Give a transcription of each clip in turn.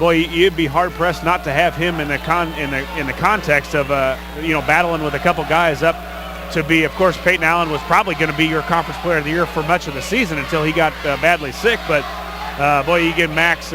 Boy, you'd be hard pressed not to have him in the context of battling with a couple guys up to be. Of course, Peyton Allen was probably going to be your conference player of the year for much of the season until he got badly sick. But boy, you give Max,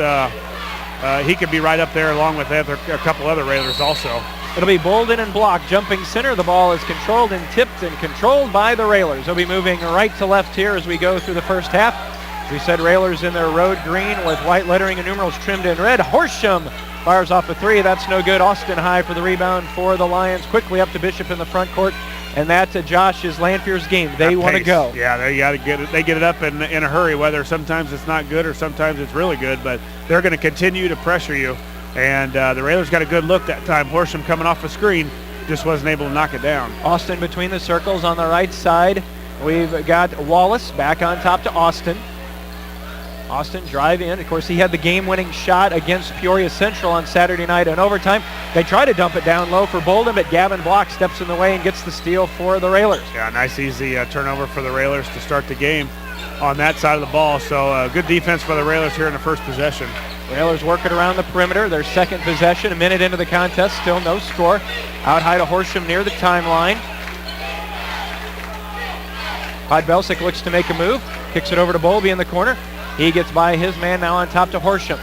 he could be right up there along with a couple other Railers also. It'll be Bolden and Block jumping center. The ball is controlled and tipped and controlled by the Railers. They'll be moving right to left here as we go through the first half. We said Railers in their road green with white lettering and numerals trimmed in red. Horsham fires off a three. That's no good. Austin high for the rebound for the Lions. Quickly up to Bishop in the front court. And that, Josh, is Lanphier's game. They want to go. Yeah, they got to get it. They get it up in a hurry, whether sometimes it's not good or sometimes it's really good. But they're going to continue to pressure you. And the Railers got a good look that time. Horsham coming off a screen, just wasn't able to knock it down. Austin between the circles on the right side. We've got Wallace back on top to Austin. Austin drive in. Of course, he had the game-winning shot against Peoria Central on Saturday night in overtime. They try to dump it down low for Bolden, but Gavin Block steps in the way and gets the steal for the Railers. Yeah, nice easy turnover for the Railers to start the game on that side of the ball. So good defense for the Railers here in the first possession. Railers working around the perimeter. Their second possession, a minute into the contest, still no score. Out high to Horsham near the timeline. Podbelsic looks to make a move. Kicks it over to Bowlby in the corner. He gets by his man now on top to Horsham.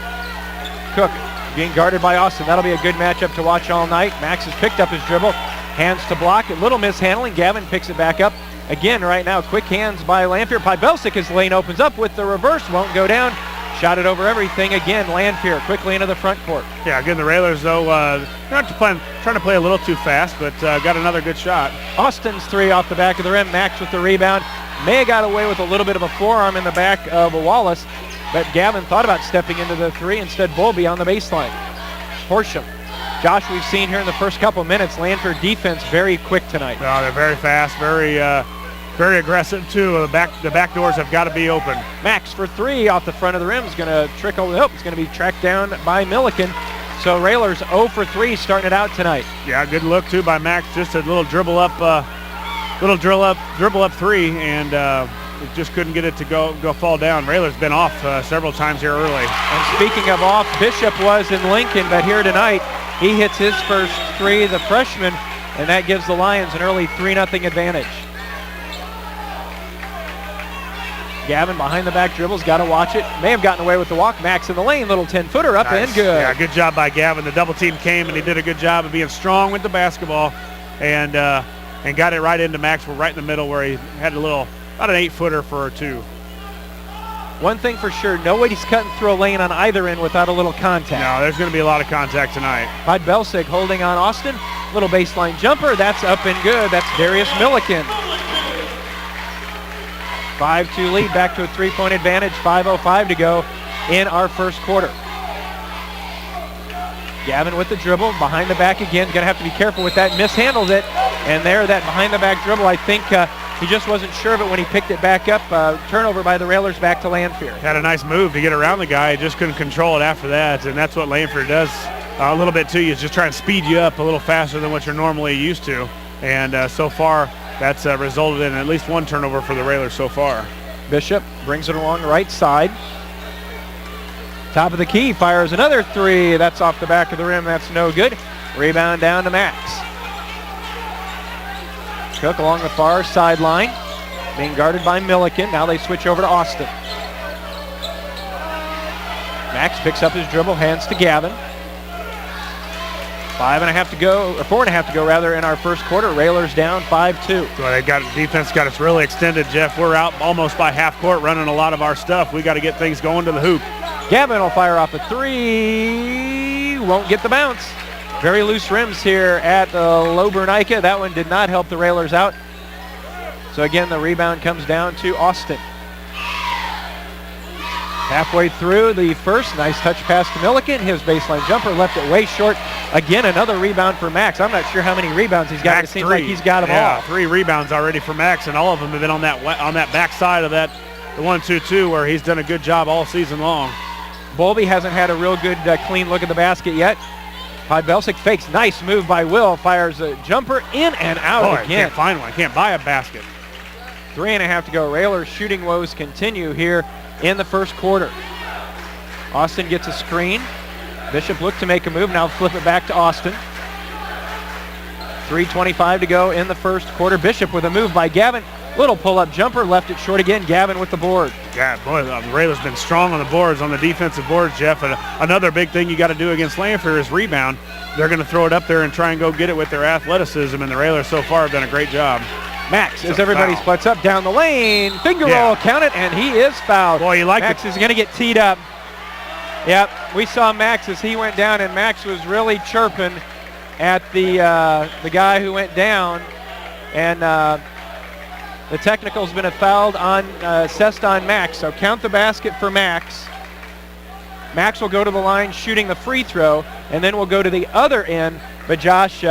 Cook being guarded by Austin. That'll be a good matchup to watch all night. Max has picked up his dribble. Hands to Block. A little mishandling. Gavin picks it back up. Again right now, quick hands by Lanphier. Podbelsic, his lane opens up with the reverse. Won't go down. Shot it over everything again. Lanphier quickly into the front court. Yeah, again, the Railers, though, trying to play a little too fast, but got another good shot. Austin's three off the back of the rim. Max with the rebound. May have got away with a little bit of a forearm in the back of Wallace, but Gavin thought about stepping into the three. Instead, Bowlby on the baseline. Horsham. Josh, we've seen here in the first couple minutes, Lanphier defense very quick tonight. No, they're very fast, very aggressive, too. The back doors have got to be open. Max for three off the front of the rim is going to trickle. Oh, it's going to be tracked down by Milliken. So Railers 0 for 3 starting it out tonight. Yeah, good look, too, by Max. Just a little dribble up three, and just couldn't get it to go fall down. Railers been off several times here early. And speaking of off, Bishop was in Lincoln, but here tonight he hits his first three, the freshman, and that gives the Lions an early 3-0 advantage. Gavin behind the back dribbles, got to watch it. May have gotten away with the walk. Max in the lane, little 10-footer up nice. And good. Yeah, good job by Gavin. The double team came and he did a good job of being strong with the basketball and got it right into Max. We're right in the middle where he had about an 8-footer for a two. One thing for sure, nobody's cutting through a lane on either end without a little contact. No, there's going to be a lot of contact tonight. Podbelsic holding on Austin. Little baseline jumper. That's up and good. That's Darius Milliken. 5-2 lead, back to a 3-point advantage. 5:05 to go in our first quarter. Gavin with the dribble, behind the back again. Going to have to be careful with that. Mishandles it. And there, that behind the back dribble, I think he just wasn't sure of it when he picked it back up. Turnover by the Railers back to Lanphier. Had a nice move to get around the guy. Just couldn't control it after that. And that's what Lanphier does a little bit to you, is just try and speed you up a little faster than what you're normally used to. And so far, that's resulted in at least one turnover for the Railers so far. Bishop brings it along the right side. Top of the key, fires another three. That's off the back of the rim. That's no good. Rebound down to Max. Cook along the far sideline, being guarded by Milliken. Now they switch over to Austin. Max picks up his dribble, hands to Gavin. 4.5 to go rather in our first quarter. Railers down 5-2. Well, defense got us really extended, Jeff. We're out almost by half court running a lot of our stuff. We got to get things going to the hoop. Gavin will fire off a three. Won't get the bounce. Very loose rims here at Lobernica. That one did not help the Railers out. So again, the rebound comes down to Austin. Halfway through the first, nice touch pass to Milliken. His baseline jumper left it way short. Again, another rebound for Max. I'm not sure how many rebounds he's got. Max, it seems like he's got them all. 3 rebounds already for Max, and all of them have been on that back side of the 1-2-2 where he's done a good job all season long. Bowlby hasn't had a real good clean look at the basket yet. Podbelsic fakes. Nice move by Will. Fires a jumper in and out again. Can't find one. Can't buy a basket. 3.5 to go. Railers shooting woes continue here in the first quarter. Austin gets a screen. Bishop looked to make a move. Now flip it back to Austin. 3:25 to go in the first quarter. Bishop with a move by Gavin. Little pull-up jumper, left it short again. Gavin with the board. Yeah, boy, the Railers been strong on the boards, on the defensive boards, Jeff. And another big thing you got to do against Lanphier is rebound. They're going to throw it up there and try and go get it with their athleticism, and the Railers so far have done a great job. Max, as everybody splits up down the lane, finger roll, count it, and he is fouled. Boy, you like Max is going to get teed up. Yep, we saw Max as he went down, and Max was really chirping at the guy who went down, and the technical's been fouled on assessed on Max. So count the basket for Max. Max will go to the line shooting the free throw, and then we'll go to the other end. But Josh,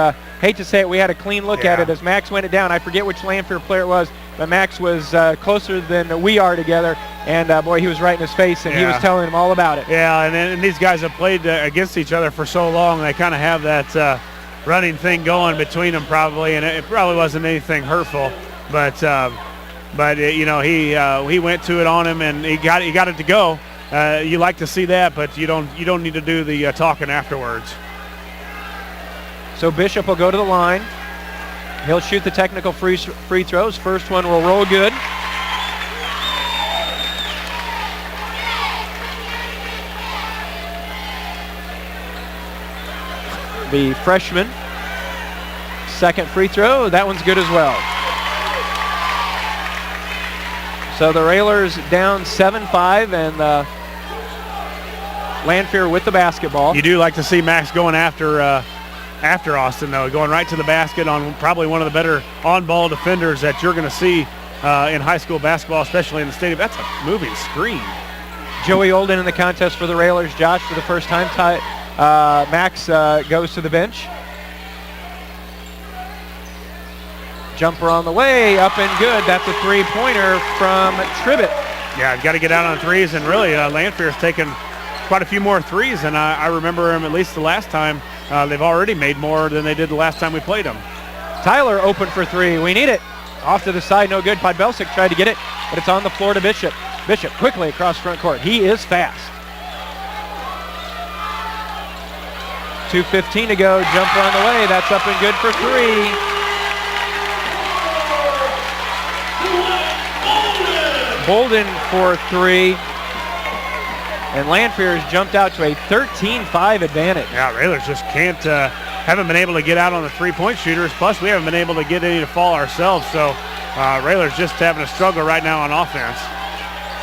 hate to say it, we had a clean look at it as Max went it down. I forget which Lanphier player it was, but Max was closer than we are together, and boy, he was right in his face, and he was telling him all about it. Yeah, and these guys have played against each other for so long, they kind of have that running thing going between them probably, and it probably wasn't anything hurtful, but you know, he went to it on him, and he got it to go. You like to see that, but you don't need to do the talking afterwards. So Bishop will go to the line. He'll shoot the technical free throws. First one will roll good. The freshman. Second free throw. That one's good as well. So the Railers down 7-5, and Lanphier with the basketball. You do like to see Max going after Austin, though, going right to the basket on probably one of the better on-ball defenders that you're going to see in high school basketball, especially in the stadium. That's a moving screen. Joey Olden in the contest for the Railers. Josh for the first time. Max goes to the bench. Jumper on the way, up and good. That's a three-pointer from Tribbett. Yeah, got to get out on threes, and really Lanphier's taken quite a few more threes than I remember him, at least the last time. They've already made more than they did the last time we played them. Tyler open for three. We need it. Off to the side, no good. Podbelsic tried to get it, but it's on the floor to Bishop. Bishop quickly across front court. He is fast. 2:15 to go. Jumper on the way. That's up and good for three. Bolden for three. And Lanphier has jumped out to a 13-5 advantage. Yeah, Railers just haven't been able to get out on the three-point shooters. Plus, we haven't been able to get any to fall ourselves. So Railers just having a struggle right now on offense.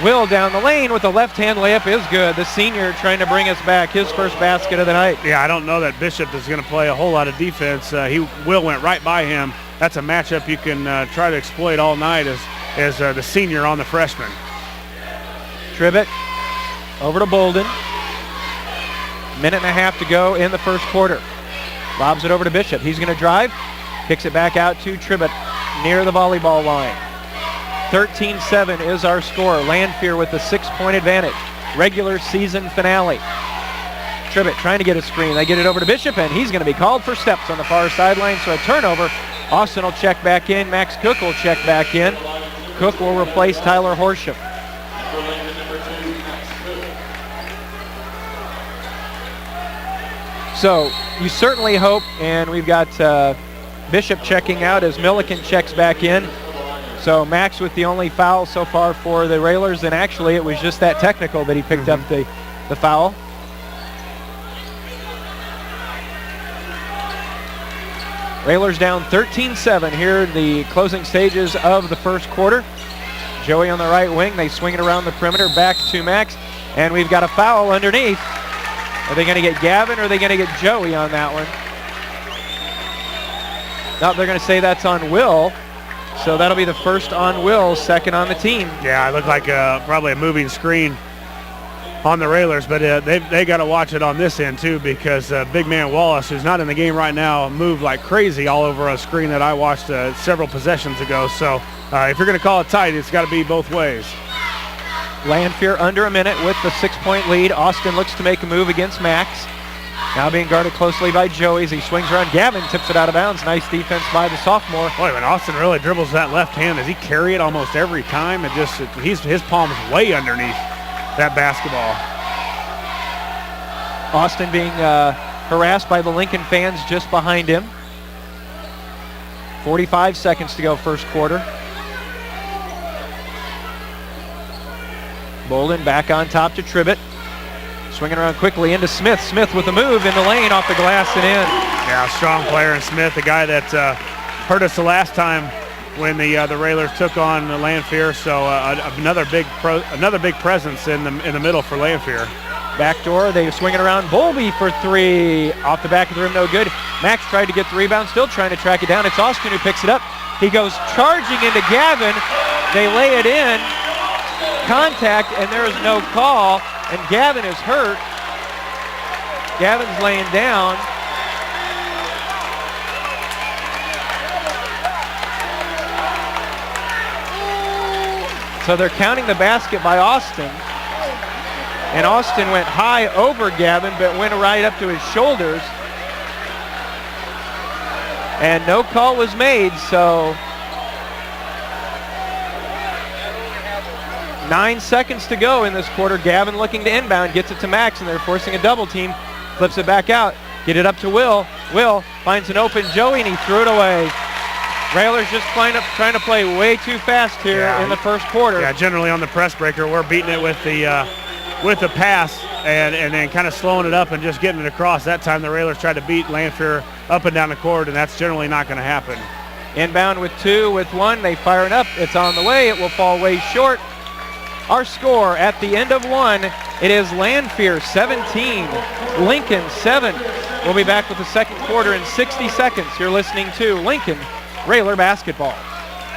Will down the lane with a left-hand layup is good. The senior trying to bring us back. His first basket of the night. Yeah, I don't know that Bishop is going to play a whole lot of defense. Will went right by him. That's a matchup you can try to exploit all night as the senior on the freshman. Tribbett over to Bolden. Minute and a half to go in the first quarter. Lobs it over to Bishop. He's going to drive. Kicks it back out to Tribbett near the volleyball line. 13-7 is our score. Lanphier with the 6-point advantage. Regular season finale. Tribbett trying to get a screen. They get it over to Bishop, and he's going to be called for steps on the far sideline, so a turnover. Austin will check back in. Max Cook will check back in. Cook will replace Tyler Horsham. So you certainly hope, and we've got Bishop checking out as Milliken checks back in. So Max with the only foul so far for the Railers, and actually it was just that technical that he picked up the foul. Railers down 13-7 here in the closing stages of the first quarter. Joey on the right wing. They swing it around the perimeter back to Max, and we've got a foul underneath. Are they going to get Gavin or are they going to get Joey on that one? No, they're going to say that's on Will. So that'll be the first on Will, second on the team. Yeah, it looked like probably a moving screen on the Railers, but they got to watch it on this end too, because big man Wallace, who's not in the game right now, moved like crazy all over a screen that I watched several possessions ago. So if you're going to call it tight, it's got to be both ways. Lanphier under a minute with the 6-point lead. Austin looks to make a move against Max. Now being guarded closely by Joey as he swings around. Gavin tips it out of bounds. Nice defense by the sophomore. Boy, when Austin really dribbles that left hand, does he carry it almost every time? His palm's way underneath that basketball. Austin being harassed by the Lincoln fans just behind him. 45 seconds to go first quarter. Bolden back on top to Tribbett. Swinging around quickly into Smith. Smith with a move in the lane, off the glass and in. Yeah, strong player in Smith, the guy that hurt us the last time when the Railers took on Lanphier. So another big presence in the middle for Lanphier. Backdoor, they swing it around. Bowlby for three. Off the back of the rim, no good. Max tried to get the rebound, still trying to track it down. It's Austin who picks it up. He goes charging into Gavin. They lay it in. Contact, and there is no call. And Gavin is hurt. Gavin's laying down. So they're counting the basket by Austin. And Austin went high over Gavin, but went right up to his shoulders. And no call was made, so 9 seconds to go in this quarter. Gavin looking to inbound, gets it to Max, and they're forcing a double team. Flips it back out, get it up to Will. Will finds an open Joey, and he threw it away. Railers just trying to play way too fast here in the first quarter. Yeah, generally on the press breaker, we're beating it with the pass and then kind of slowing it up and just getting it across. That time the Railers tried to beat Lanphier up and down the court, and that's generally not going to happen. Inbound with two, with one, they fire it up. It's on the way. It will fall way short. Our score at the end of one, it is Lanphier 17, Lincoln 7. We'll be back with the second quarter in 60 seconds. You're listening to Lincoln Railer Basketball.